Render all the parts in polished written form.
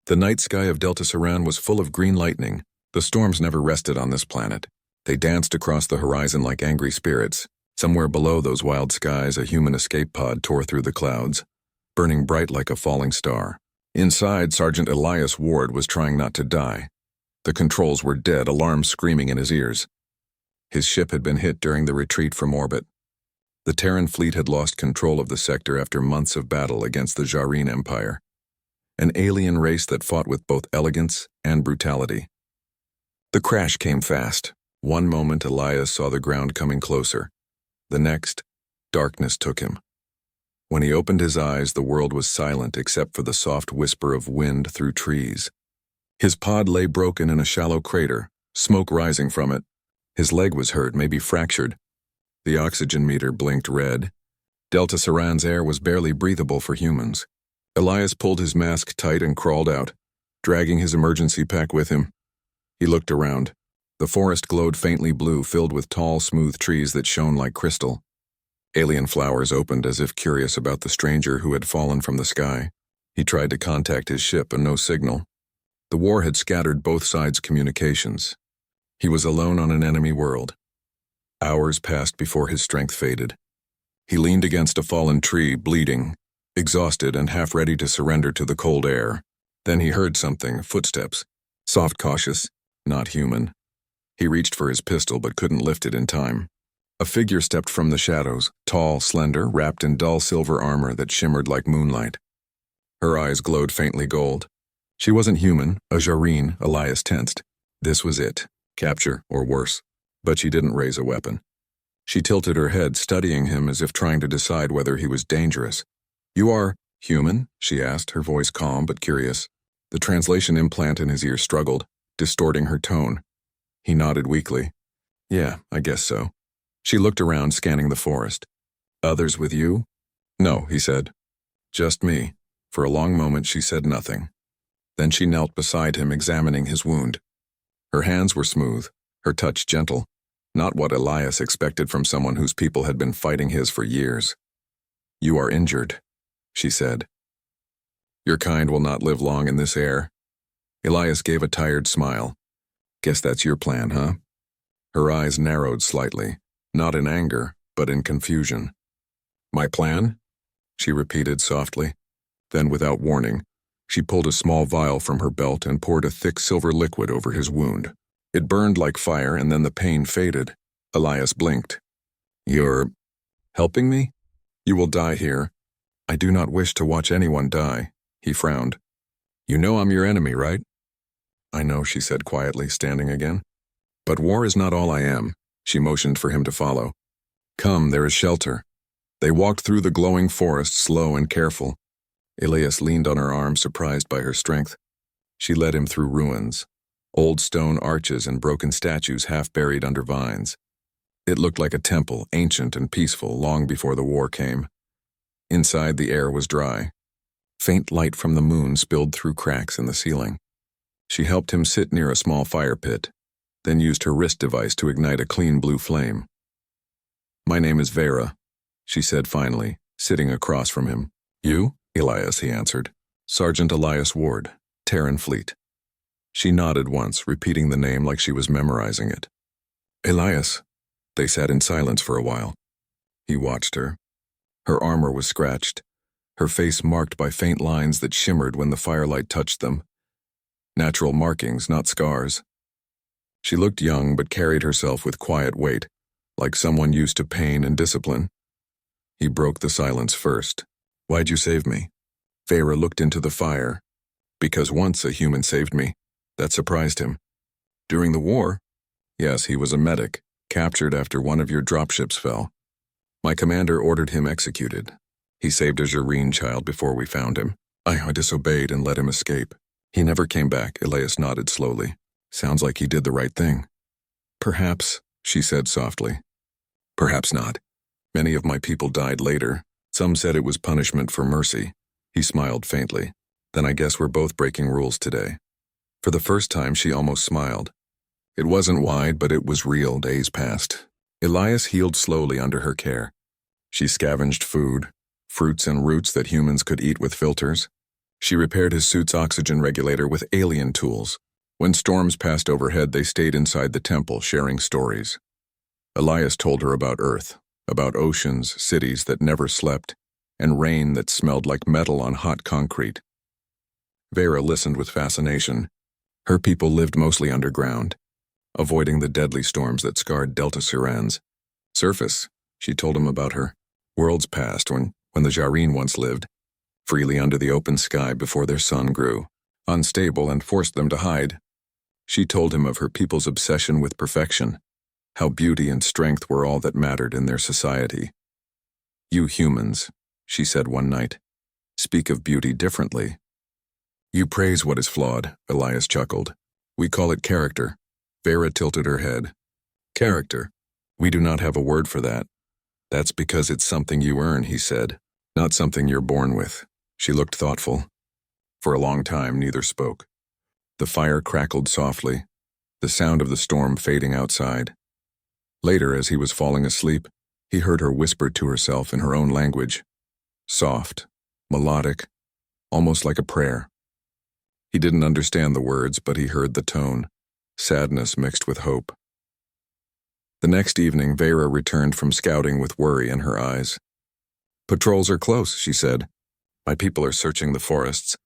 The night sky of Delta Saran was full of green lightning. The storms never rested on this planet. They danced across the horizon like angry spirits. Somewhere below those wild skies, a human escape pod tore through the clouds, burning bright like a falling star. Inside, Sergeant Elias Ward was trying not to die. The controls were dead, alarms screaming in his ears. His ship had been hit during the retreat from orbit. The Terran fleet had lost control of the sector after months of battle against the Jareen Empire, an alien race that fought with both elegance and brutality. The crash came fast. One moment, Elias saw the ground coming closer. The next, darkness took him. When he opened his eyes, the world was silent except for the soft whisper of wind through trees. His pod lay broken in a shallow crater, smoke rising from it. His leg was hurt, maybe fractured. The oxygen meter blinked red. Delta Saran's air was barely breathable for humans. Elias pulled his mask tight and crawled out, dragging his emergency pack with him. He looked around. The forest glowed faintly blue, filled with tall, smooth trees that shone like crystal. Alien flowers opened as if curious about the stranger who had fallen from the sky. He tried to contact his ship, but no signal. The war had scattered both sides' communications. He was alone on an enemy world. Hours passed before his strength faded. He leaned against a fallen tree, bleeding, exhausted and half ready to surrender to the cold air. Then he heard something, footsteps. Soft, cautious, not human. He reached for his pistol but couldn't lift it in time. A figure stepped from the shadows, tall, slender, wrapped in dull silver armor that shimmered like moonlight. Her eyes glowed faintly gold. She wasn't human, a Jareen. Elias tensed. This was it, capture or worse. But she didn't raise a weapon. She tilted her head, studying him as if trying to decide whether he was dangerous. "You are human?" she asked, her voice calm but curious. The translation implant in his ear struggled, distorting her tone. He nodded weakly. "Yeah, I guess so." She looked around, scanning the forest. "Others with you?" "No," he said. "Just me." For a long moment she said nothing. Then she knelt beside him, examining his wound. Her hands were smooth, her touch gentle, not what Elias expected from someone whose people had been fighting his for years. "You are injured," she said. "Your kind will not live long in this air." Elias gave a tired smile. "Guess that's your plan, huh?" Her eyes narrowed slightly, not in anger, but in confusion. "My plan?" she repeated softly. Then, without warning, she pulled a small vial from her belt and poured a thick silver liquid over his wound. It burned like fire, and then the pain faded. Elias blinked. "You're helping me? You will die here." "I do not wish to watch anyone die," he frowned. "You know I'm your enemy, right?" "I know," she said quietly, standing again. "But war is not all I am." She motioned for him to follow. "Come, there is shelter." They walked through the glowing forest, slow and careful. Elias leaned on her arm, surprised by her strength. She led him through ruins, old stone arches and broken statues half buried under vines. It looked like a temple, ancient and peaceful, long before the war came. Inside, the air was dry. Faint light from the moon spilled through cracks in the ceiling. She helped him sit near a small fire pit, then used her wrist device to ignite a clean blue flame. "My name is Vera," she said finally, sitting across from him. "You?" "Elias," he answered. "Sergeant Elias Ward, Terran Fleet." She nodded once, repeating the name like she was memorizing it. "Elias." They sat in silence for a while. He watched her. Her armor was scratched, her face marked by faint lines that shimmered when the firelight touched them. Natural markings, not scars. She looked young but carried herself with quiet weight, like someone used to pain and discipline. He broke the silence first. "Why'd you save me?" Vera looked into the fire. "Because once a human saved me." That surprised him. "During the war?" "Yes, he was a medic, captured after one of your dropships fell. My commander ordered him executed. He saved a Jareen child before we found him. I disobeyed and let him escape. He never came back." Elias nodded slowly. "Sounds like he did the right thing." "Perhaps," she said softly. "Perhaps not. Many of my people died later. Some said it was punishment for mercy." He smiled faintly. "Then I guess we're both breaking rules today." For the first time, she almost smiled. It wasn't wide, but it was real. Days passed. Elias healed slowly under her care. She scavenged food, fruits and roots that humans could eat with filters. She repaired his suit's oxygen regulator with alien tools. When storms passed overhead, they stayed inside the temple, sharing stories. Elias told her about Earth, about oceans, cities that never slept, and rain that smelled like metal on hot concrete. Vera listened with fascination. Her people lived mostly underground, avoiding the deadly storms that scarred Delta Sirens. Surface, she told him about her. Worlds past when the Jareen once lived, freely under the open sky before their sun grew, unstable and forced them to hide. She told him of her people's obsession with perfection, how beauty and strength were all that mattered in their society. You humans, she said one night, speak of beauty differently. You praise what is flawed, Elias chuckled. We call it character. Vera tilted her head. Character. We do not have a word for that. That's because it's something you earn, he said, not something you're born with. She looked thoughtful. For a long time, neither spoke. The fire crackled softly, the sound of the storm fading outside. Later, as he was falling asleep, he heard her whisper to herself in her own language. Soft, melodic, almost like a prayer. He didn't understand the words, but he heard the tone, sadness mixed with hope. The next evening, Vera returned from scouting with worry in her eyes. Patrols are close, she said. My people are searching the forests.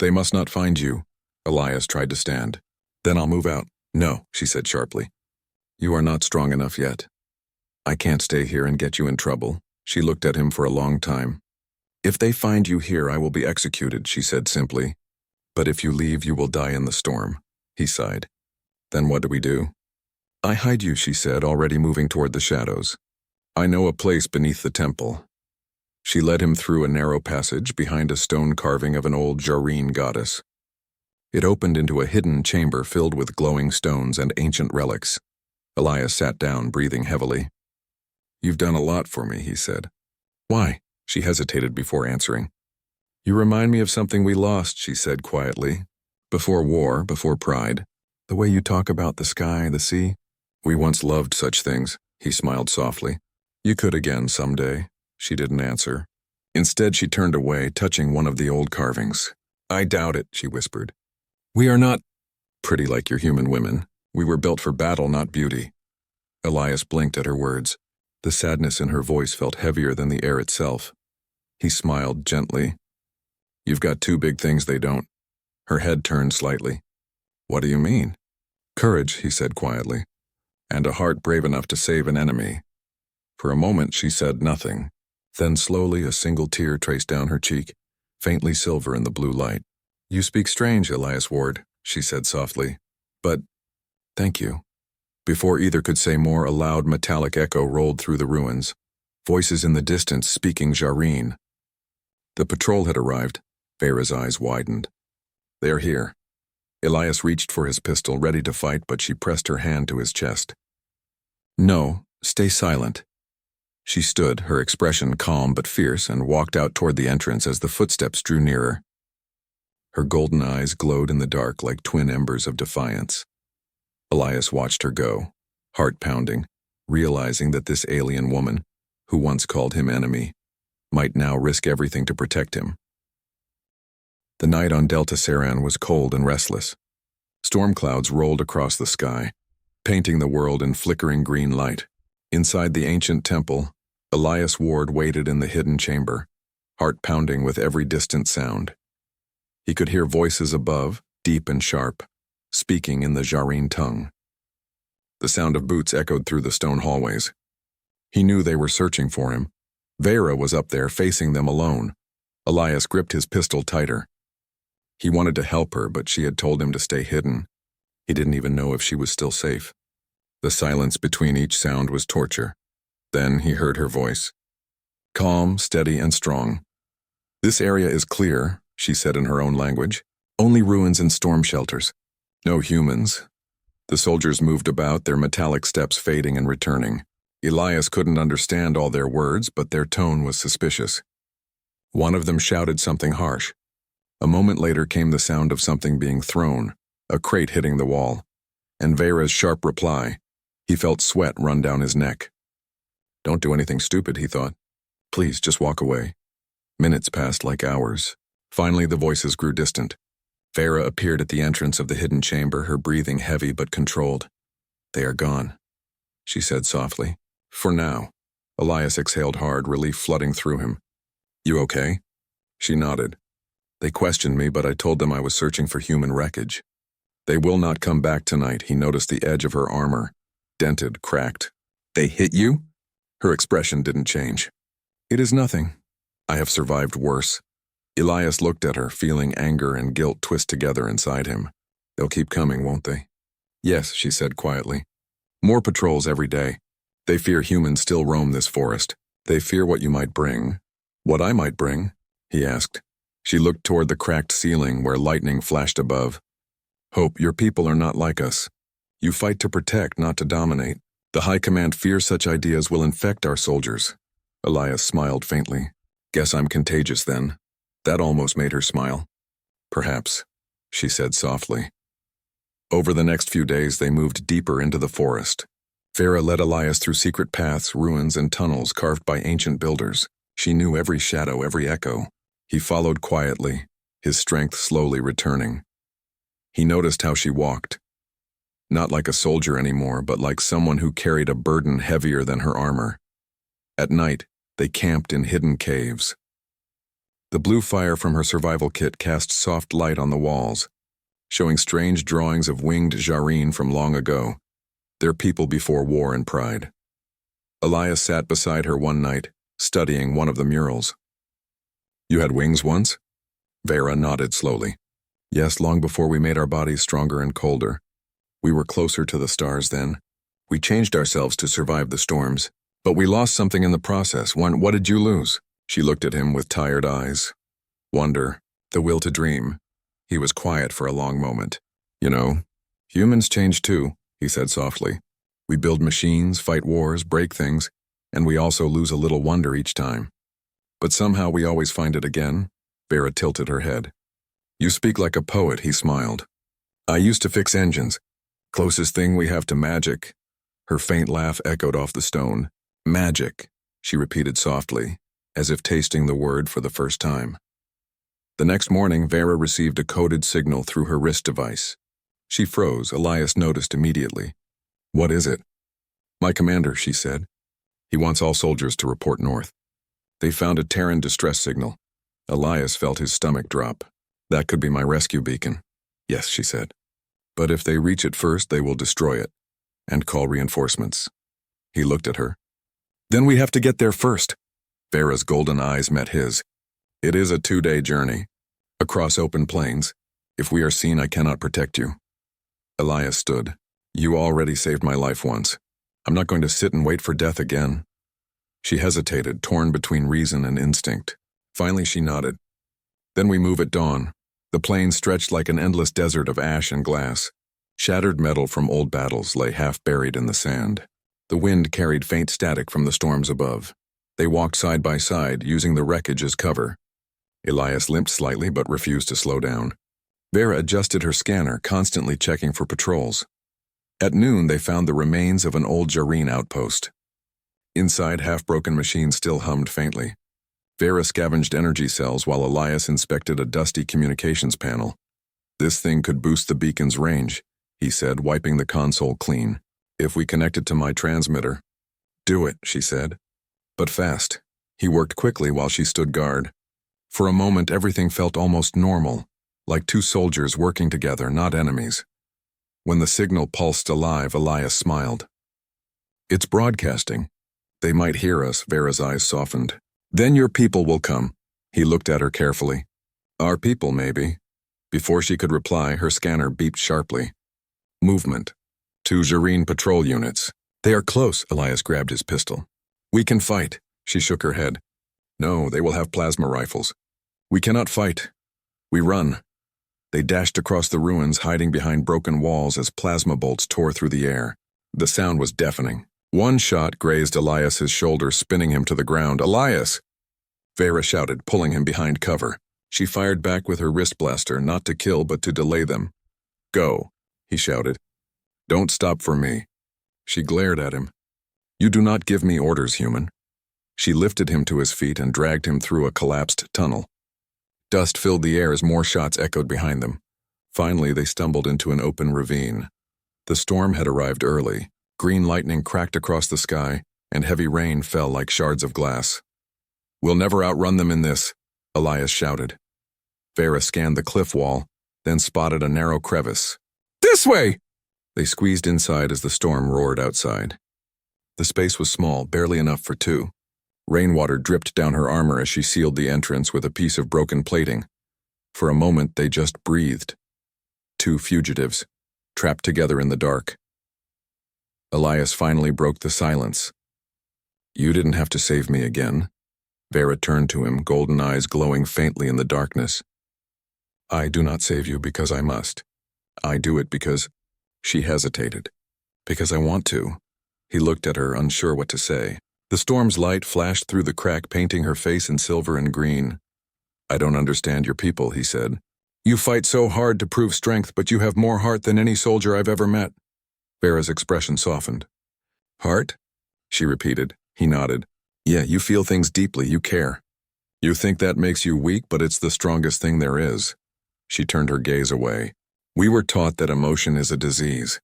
They must not find you. Elias tried to stand. Then I'll move out. No, she said sharply. You are not strong enough yet. I can't stay here and get you in trouble. She looked at him for a long time. If they find you here, I will be executed, she said simply. But if you leave, you will die in the storm. He sighed. Then what do we do? I hide you, she said, already moving toward the shadows. I know a place beneath the temple. She led him through a narrow passage behind a stone carving of an old Jareen goddess. It opened into a hidden chamber filled with glowing stones and ancient relics. Elias sat down, breathing heavily. You've done a lot for me, he said. Why? She hesitated before answering. You remind me of something we lost, she said quietly. Before war, before pride. The way you talk about the sky, the sea. We once loved such things, he smiled softly. You could again someday. She didn't answer. Instead, she turned away, touching one of the old carvings. I doubt it, she whispered. We are not pretty like your human women. We were built for battle, not beauty. Elias blinked at her words. The sadness in her voice felt heavier than the air itself. He smiled gently. You've got two big things they don't. Her head turned slightly. What do you mean? Courage, he said quietly, and a heart brave enough to save an enemy. For a moment she said nothing. Then slowly a single tear traced down her cheek, faintly silver in the blue light. You speak strange, Elias Ward, she said softly. But, thank you. Before either could say more, a loud metallic echo rolled through the ruins, voices in the distance speaking Jareen. The patrol had arrived. Vera's eyes widened. They're here. Elias reached for his pistol, ready to fight, but she pressed her hand to his chest. No, stay silent. She stood, her expression calm but fierce, and walked out toward the entrance as the footsteps drew nearer. Her golden eyes glowed in the dark like twin embers of defiance. Elias watched her go, heart pounding, realizing that this alien woman, who once called him enemy, might now risk everything to protect him. The night on Delta Saran was cold and restless. Storm clouds rolled across the sky, painting the world in flickering green light. Inside the ancient temple, Elias Ward waited in the hidden chamber, heart pounding with every distant sound. He could hear voices above, deep and sharp, speaking in the Jareen tongue. The sound of boots echoed through the stone hallways. He knew they were searching for him. Vera was up there, facing them alone. Elias gripped his pistol tighter. He wanted to help her, but she had told him to stay hidden. He didn't even know if she was still safe. The silence between each sound was torture. Then he heard her voice. Calm, steady, and strong. This area is clear, she said in her own language. Only ruins and storm shelters. No humans. The soldiers moved about, their metallic steps fading and returning. Elias couldn't understand all their words, but their tone was suspicious. One of them shouted something harsh. A moment later came the sound of something being thrown, a crate hitting the wall, and Vera's sharp reply. He felt sweat run down his neck. Don't do anything stupid, he thought. Please, just walk away. Minutes passed like hours. Finally, the voices grew distant. Vera appeared at the entrance of the hidden chamber, her breathing heavy but controlled. "They are gone," she said softly. "For now." Elias exhaled hard, relief flooding through him. "You okay?" She nodded. "They questioned me, but I told them I was searching for human wreckage. They will not come back tonight." He noticed the edge of her armor, dented, cracked. "They hit you?" Her expression didn't change. "It is nothing. I have survived worse." Elias looked at her, feeling anger and guilt twist together inside him. "They'll keep coming, won't they?" "Yes," she said quietly. "More patrols every day. They fear humans still roam this forest. They fear what you might bring." "What I might bring?" he asked. She looked toward the cracked ceiling where lightning flashed above. "Hope, your people are not like us. You fight to protect, not to dominate. The High Command fears such ideas will infect our soldiers." Elias smiled faintly. "Guess I'm contagious then." That almost made her smile. "Perhaps," she said softly. Over the next few days, they moved deeper into the forest. Vera led Elias through secret paths, ruins, and tunnels carved by ancient builders. She knew every shadow, every echo. He followed quietly, his strength slowly returning. He noticed how she walked. Not like a soldier anymore, but like someone who carried a burden heavier than her armor. At night, they camped in hidden caves. The blue fire from her survival kit cast soft light on the walls, showing strange drawings of winged Jareen from long ago, their people before war and pride. Elias sat beside her one night, studying one of the murals. "You had wings once?" Vera nodded slowly. "Yes, long before we made our bodies stronger and colder. We were closer to the stars then. We changed ourselves to survive the storms. But we lost something in the process. What did you lose?" She looked at him with tired eyes. "Wonder, the will to dream." He was quiet for a long moment. "You know, humans change too," he said softly. "We build machines, fight wars, break things, and we also lose a little wonder each time. But somehow we always find it again." Vera tilted her head. "You speak like a poet," he smiled. "I used to fix engines. Closest thing we have to magic." Her faint laugh echoed off the stone. "Magic," she repeated softly, as if tasting the word for the first time. The next morning, Vera received a coded signal through her wrist device. She froze. Elias noticed immediately. "What is it?" "My commander," she said. "He wants all soldiers to report north. They found a Terran distress signal." Elias felt his stomach drop. "That could be my rescue beacon." "Yes," she said. "But if they reach it first, they will destroy it and call reinforcements." He looked at her. "Then we have to get there first." Vera's golden eyes met his. "It is a 2-day journey. Across open plains. If we are seen, I cannot protect you." Elias stood. "You already saved my life once. I'm not going to sit and wait for death again." She hesitated, torn between reason and instinct. Finally, she nodded. "Then we move at dawn." The plain stretched like an endless desert of ash and glass. Shattered metal from old battles lay half buried in the sand. The wind carried faint static from the storms above. They walked side by side, using the wreckage as cover. Elias limped slightly but refused to slow down. Vera adjusted her scanner, constantly checking for patrols. At noon, they found the remains of an old Jareen outpost. Inside, half-broken machines still hummed faintly. Vera scavenged energy cells while Elias inspected a dusty communications panel. "This thing could boost the beacon's range," he said, wiping the console clean. "If we connect it to my transmitter." "Do it," she said. But fast. He worked quickly while she stood guard. For a moment, everything felt almost normal, like two soldiers working together, not enemies. When the signal pulsed alive, Elias smiled. "It's broadcasting. They might hear us." Vera's eyes softened. "Then your people will come." He looked at her carefully. "Our people, maybe." Before she could reply, her scanner beeped sharply. "Movement. 2 Jareen patrol units. They are close." Elias grabbed his pistol. "We can fight." She shook her head. "No, they will have plasma rifles. We cannot fight. We run." They dashed across the ruins, hiding behind broken walls as plasma bolts tore through the air. The sound was deafening. One shot grazed Elias's shoulder, spinning him to the ground. "Elias!" Vera shouted, pulling him behind cover. She fired back with her wrist blaster, not to kill but to delay them. "Go," he shouted. "Don't stop for me." She glared at him. "You do not give me orders, human." She lifted him to his feet and dragged him through a collapsed tunnel. Dust filled the air as more shots echoed behind them. Finally, they stumbled into an open ravine. The storm had arrived early. Green lightning cracked across the sky, and heavy rain fell like shards of glass. "We'll never outrun them in this," Elias shouted. Vera scanned the cliff wall, then spotted a narrow crevice. "This way!" They squeezed inside as the storm roared outside. The space was small, barely enough for two. Rainwater dripped down her armor as she sealed the entrance with a piece of broken plating. For a moment, they just breathed. Two fugitives, trapped together in the dark. Elias finally broke the silence. "You didn't have to save me again." Vera turned to him, golden eyes glowing faintly in the darkness. "I do not save you because I must. I do it because—" She hesitated. "Because I want to." He looked at her, unsure what to say. The storm's light flashed through the crack, painting her face in silver and green. "I don't understand your people," he said. "You fight so hard to prove strength, but you have more heart than any soldier I've ever met." Vera's expression softened. "Heart?" she repeated. He nodded. "Yeah, you feel things deeply, you care. You think that makes you weak, but it's the strongest thing there is." She turned her gaze away. "We were taught that emotion is a disease,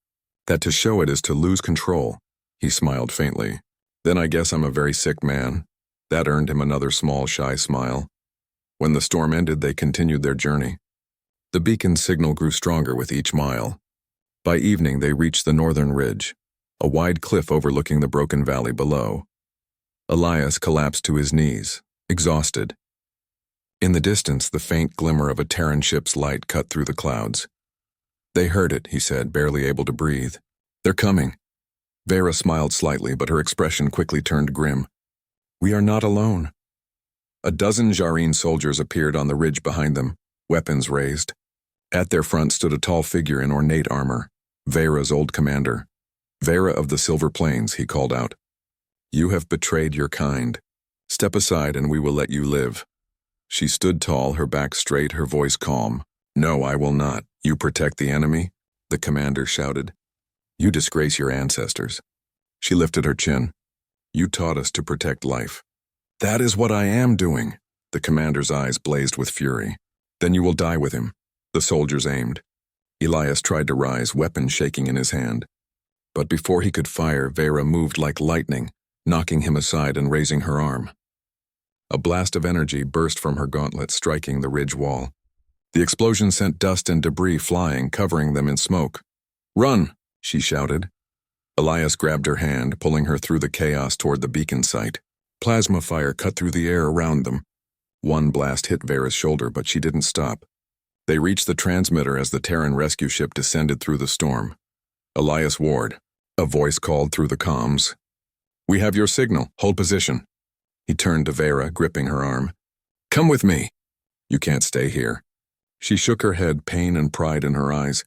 that to show it is to lose control." He smiled faintly. "Then I guess I'm a very sick man." That earned him another small, shy smile. When the storm ended, they continued their journey. The beacon's signal grew stronger with each mile. By evening, they reached the northern ridge, a wide cliff overlooking the broken valley below. Elias collapsed to his knees, exhausted. In the distance, the faint glimmer of a Terran ship's light cut through the clouds. "They heard it," he said, barely able to breathe. "They're coming." Vera smiled slightly, but her expression quickly turned grim. "We are not alone." A dozen Jareen soldiers appeared on the ridge behind them, weapons raised. At their front stood a tall figure in ornate armor, Vera's old commander. "Vera of the Silver Plains," he called out. "You have betrayed your kind. Step aside and we will let you live." She stood tall, her back straight, her voice calm. "No, I will not. You protect the enemy?" the commander shouted. "You disgrace your ancestors." She lifted her chin. "You taught us to protect life." "That is what I am doing." The commander's eyes blazed with fury. "Then you will die with him." The soldiers aimed. Elias tried to rise, weapon shaking in his hand. But before he could fire, Vera moved like lightning, knocking him aside and raising her arm. A blast of energy burst from her gauntlet, striking the ridge wall. The explosion sent dust and debris flying, covering them in smoke. "Run!" she shouted. Elias grabbed her hand, pulling her through the chaos toward the beacon site. Plasma fire cut through the air around them. One blast hit Vera's shoulder, but she didn't stop. They reached the transmitter as the Terran rescue ship descended through the storm. "Elias Ward," a voice called through the comms. "We have your signal. Hold position." He turned to Vera, gripping her arm. "Come with me." "You can't stay here." She shook her head, pain and pride in her eyes.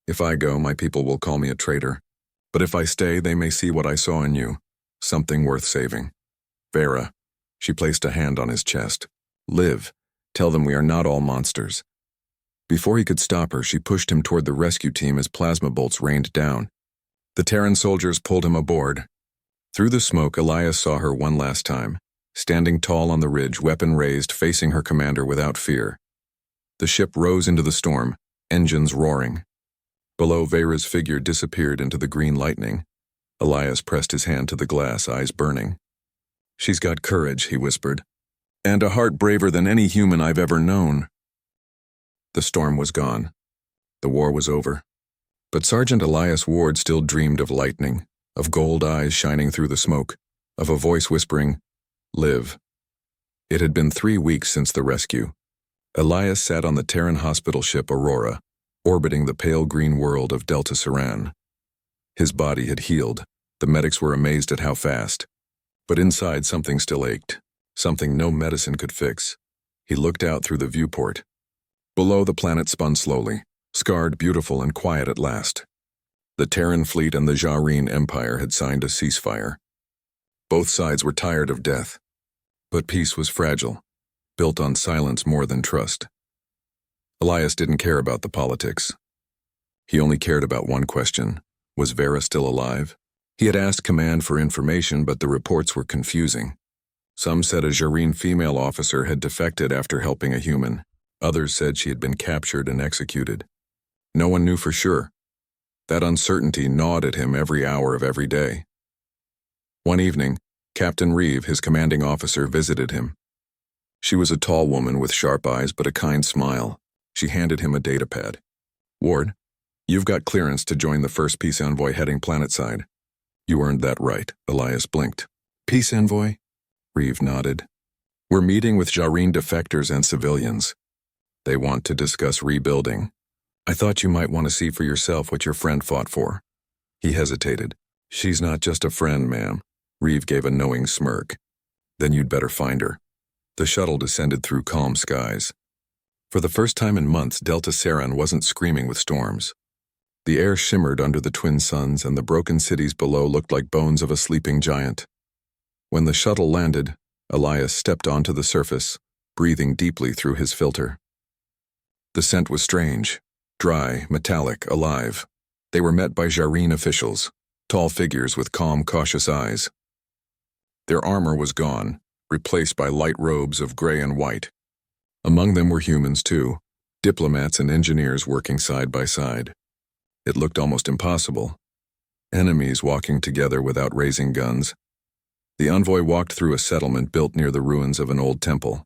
"If I go, my people will call me a traitor. But if I stay, they may see what I saw in you. Something worth saving." "Vera." She placed a hand on his chest. "Live. Tell them we are not all monsters." Before he could stop her, she pushed him toward the rescue team as plasma bolts rained down. The Terran soldiers pulled him aboard. Through the smoke, Elias saw her one last time, standing tall on the ridge, weapon raised, facing her commander without fear. The ship rose into the storm, engines roaring. Below, Vera's figure disappeared into the green lightning. Elias pressed his hand to the glass, eyes burning. "She's got courage," he whispered, "and a heart braver than any human I've ever known." The storm was gone. The war was over. But Sergeant Elias Ward still dreamed of lightning, of gold eyes shining through the smoke, of a voice whispering, "Live." It had been 3 weeks since the rescue. Elias sat on the Terran hospital ship Aurora, orbiting the pale green world of Delta Saran. His body had healed. The medics were amazed at how fast. But inside, something still ached, something no medicine could fix. He looked out through the viewport. Below, the planet spun slowly, scarred, beautiful, and quiet at last. The Terran fleet and the Jareen Empire had signed a ceasefire. Both sides were tired of death. But peace was fragile, built on silence more than trust. Elias didn't care about the politics. He only cared about one question. Was Vera still alive? He had asked command for information, but the reports were confusing. Some said a Jareen female officer had defected after helping a human. Others said she had been captured and executed. No one knew for sure. That uncertainty gnawed at him every hour of every day. One evening, Captain Reeve, his commanding officer, visited him. She was a tall woman with sharp eyes but a kind smile. She handed him a datapad. "Ward, you've got clearance to join the first peace envoy heading planetside." "You earned that right," Elias blinked. "Peace envoy?" Reeve nodded. "We're meeting with Jareen defectors and civilians. They want to discuss rebuilding. I thought you might want to see for yourself what your friend fought for." He hesitated. "She's not just a friend, ma'am." Reeve gave a knowing smirk. "Then you'd better find her." The shuttle descended through calm skies. For the first time in months, Delta Saran wasn't screaming with storms. The air shimmered under the twin suns, and the broken cities below looked like bones of a sleeping giant. When the shuttle landed, Elias stepped onto the surface, breathing deeply through his filter. The scent was strange, dry, metallic, alive. They were met by Jareen officials, tall figures with calm, cautious eyes. Their armor was gone, replaced by light robes of gray and white. Among them were humans too, diplomats and engineers working side by side. It looked almost impossible. Enemies walking together without raising guns. The envoy walked through a settlement built near the ruins of an old temple.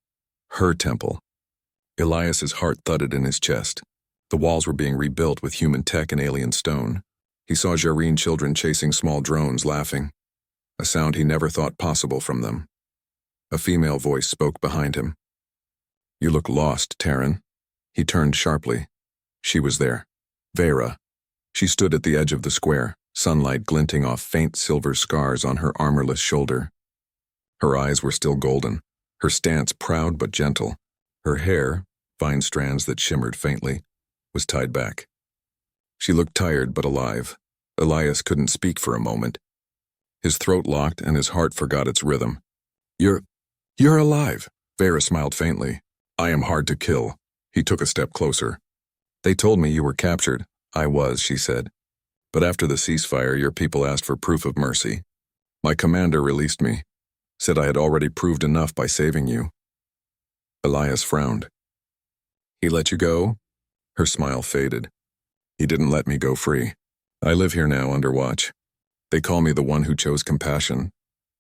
Her temple. Elias's heart thudded in his chest. The walls were being rebuilt with human tech and alien stone. He saw Jareen children chasing small drones, laughing. A sound he never thought possible from them. A female voice spoke behind him. "You look lost, Terran." He turned sharply. She was there. Vera. She stood at the edge of the square, sunlight glinting off faint silver scars on her armorless shoulder. Her eyes were still golden, her stance proud but gentle. Her hair, fine strands that shimmered faintly, was tied back. She looked tired but alive. Elias couldn't speak for a moment. His throat locked and his heart forgot its rhythm. You're alive," Vera smiled faintly. "I am hard to kill." He took a step closer. "They told me you were captured." "I was," she said. "But after the ceasefire, your people asked for proof of mercy. My commander released me, said I had already proved enough by saving you." Elias frowned. "He let you go?" Her smile faded. "He didn't let me go free. I live here now under watch. They call me the one who chose compassion.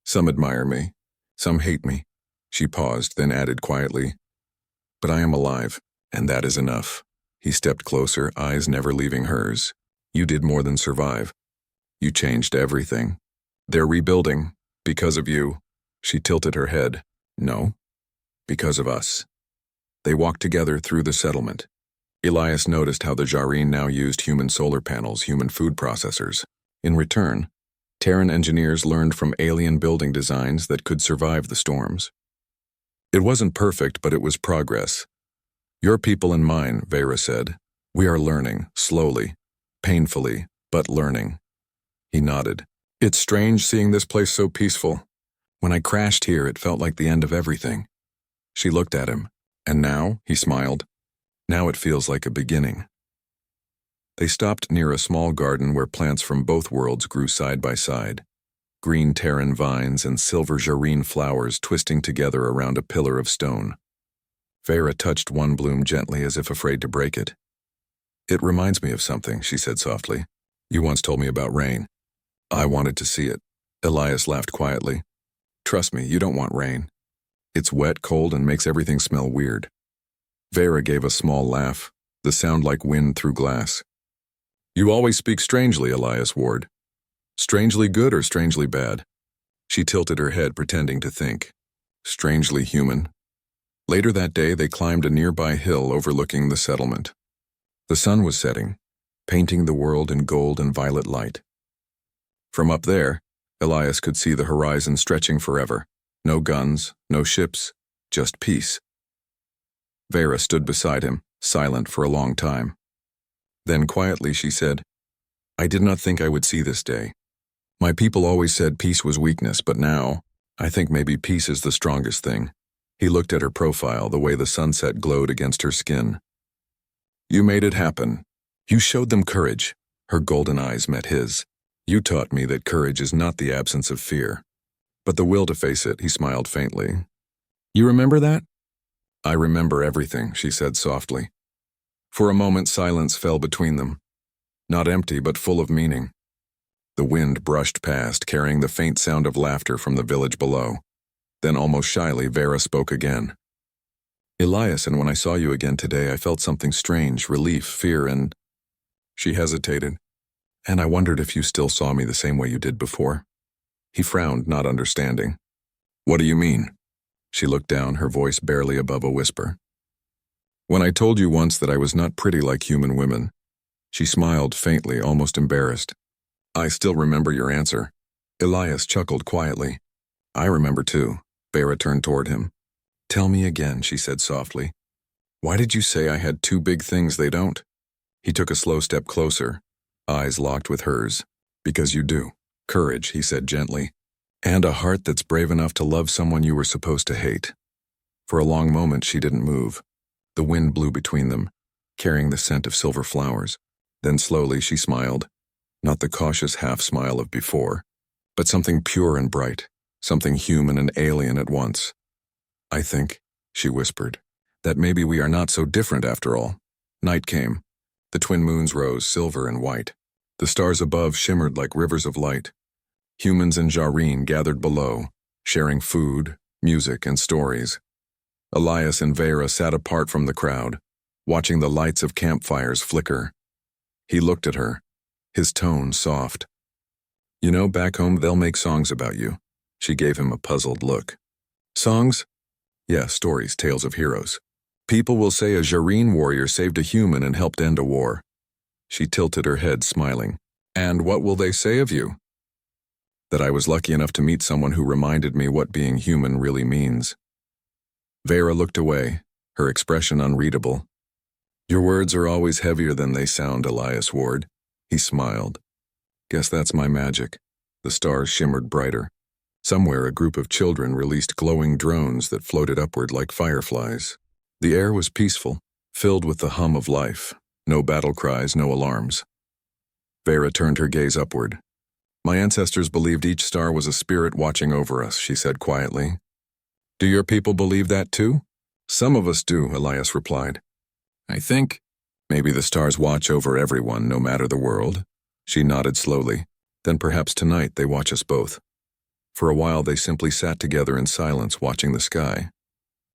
Some admire me, some hate me." She paused, then added quietly, "But I am alive, and that is enough." He stepped closer, eyes never leaving hers. "You did more than survive. You changed everything. They're rebuilding, because of you." She tilted her head. "No, because of us." They walked together through the settlement. Elias noticed how the Jareen now used human solar panels, human food processors. In return, Terran engineers learned from alien building designs that could survive the storms. It wasn't perfect, but it was progress. "Your people and mine," Vera said. "We are learning, slowly, painfully, but learning." He nodded. "It's strange seeing this place so peaceful. When I crashed here, it felt like the end of everything." She looked at him. "And now?" He smiled. "Now it feels like a beginning." They stopped near a small garden where plants from both worlds grew side by side. Green Terran vines and silver Jareen flowers twisting together around a pillar of stone. Vera touched one bloom gently as if afraid to break it. "It reminds me of something," she said softly. "You once told me about rain. I wanted to see it." Elias laughed quietly. "Trust me, you don't want rain. It's wet, cold, and makes everything smell weird." Vera gave a small laugh, the sound like wind through glass. "You always speak strangely, Elias Ward. Strangely good or strangely bad?" She tilted her head, pretending to think. "Strangely human." Later that day, they climbed a nearby hill overlooking the settlement. The sun was setting, painting the world in gold and violet light. From up there, Elias could see the horizon stretching forever. No guns, no ships, just peace. Vera stood beside him, silent for a long time. Then quietly she said, "I did not think I would see this day. My people always said peace was weakness, but now, I think maybe peace is the strongest thing." He looked at her profile, the way the sunset glowed against her skin. "You made it happen. You showed them courage." Her golden eyes met his. "You taught me that courage is not the absence of fear, but the will to face it," he smiled faintly. "You remember that?" I remember everything, she said softly. For a moment silence fell between them, not empty but full of meaning. The wind brushed past, carrying the faint sound of laughter from the village below. Then almost shyly, Vera spoke again. Elias, and when I saw you again today, I felt something strange, relief, fear, and... She hesitated. And I wondered if you still saw me the same way you did before. He frowned, not understanding. What do you mean? She looked down, her voice barely above a whisper. When I told you once that I was not pretty like human women. She smiled faintly, almost embarrassed. I still remember your answer. Elias chuckled quietly. I remember too. Vera turned toward him. Tell me again, she said softly. Why did you say I had two big things they don't? He took a slow step closer, eyes locked with hers. Because you do. Courage, he said gently. And a heart that's brave enough to love someone you were supposed to hate. For a long moment she didn't move. The wind blew between them, carrying the scent of silver flowers. Then slowly she smiled. Not the cautious half-smile of before, but something pure and bright, something human and alien at once. I think, she whispered, that maybe we are not so different after all. Night came. The twin moons rose, silver and white. The stars above shimmered like rivers of light. Humans and Jareen gathered below, sharing food, music, and stories. Elias and Vera sat apart from the crowd, watching the lights of campfires flicker. He looked at her, his tone soft. You know, back home they'll make songs about you. She gave him a puzzled look. Songs? Yeah, stories, tales of heroes. People will say a Jareen warrior saved a human and helped end a war. She tilted her head, smiling. And what will they say of you? That I was lucky enough to meet someone who reminded me what being human really means. Vera looked away, her expression unreadable. Your words are always heavier than they sound, Elias Ward. He smiled. Guess that's my magic. The stars shimmered brighter. Somewhere a group of children released glowing drones that floated upward like fireflies. The air was peaceful, filled with the hum of life. No battle cries, no alarms. Vera turned her gaze upward. My ancestors believed each star was a spirit watching over us, she said quietly. Do your people believe that too? Some of us do, Elias replied. I think maybe the stars watch over everyone, no matter the world. She nodded slowly. Then perhaps tonight they watch us both. For a while they simply sat together in silence, watching the sky.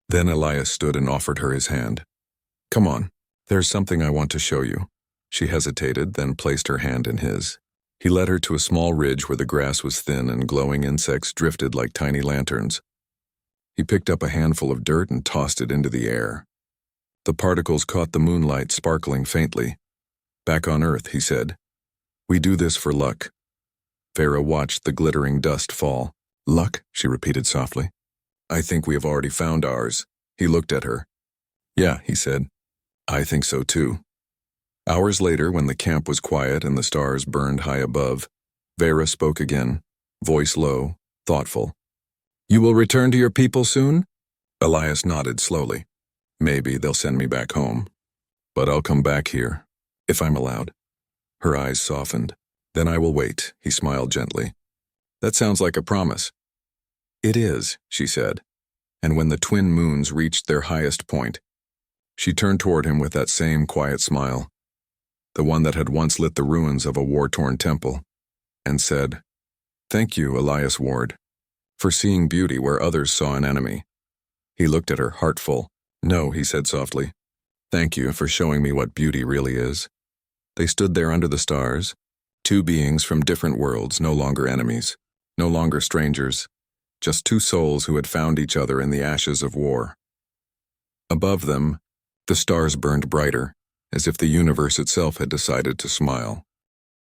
Then Elias stood and offered her his hand. Come on, there's something I want to show you. She hesitated, then placed her hand in his. He led her to a small ridge where the grass was thin and glowing insects drifted like tiny lanterns. He picked up a handful of dirt and tossed it into the air. The particles caught the moonlight, sparkling faintly. Back on Earth, he said. We do this for luck. Vera watched the glittering dust fall. Luck, she repeated softly. I think we have already found ours. He looked at her. Yeah, he said. I think so too. Hours later, when the camp was quiet and the stars burned high above, Vera spoke again, voice low, thoughtful. You will return to your people soon? Elias nodded slowly. Maybe they'll send me back home. But I'll come back here, if I'm allowed. Her eyes softened. Then I will wait, he smiled gently. That sounds like a promise. It is, she said. And when the twin moons reached their highest point, she turned toward him with that same quiet smile, the one that had once lit the ruins of a war-torn temple, and said, Thank you, Elias Ward, for seeing beauty where others saw an enemy. He looked at her, heartful. No, he said softly. Thank you for showing me what beauty really is. They stood there under the stars, two beings from different worlds, no longer enemies, no longer strangers, just two souls who had found each other in the ashes of war. Above them, the stars burned brighter, as if the universe itself had decided to smile.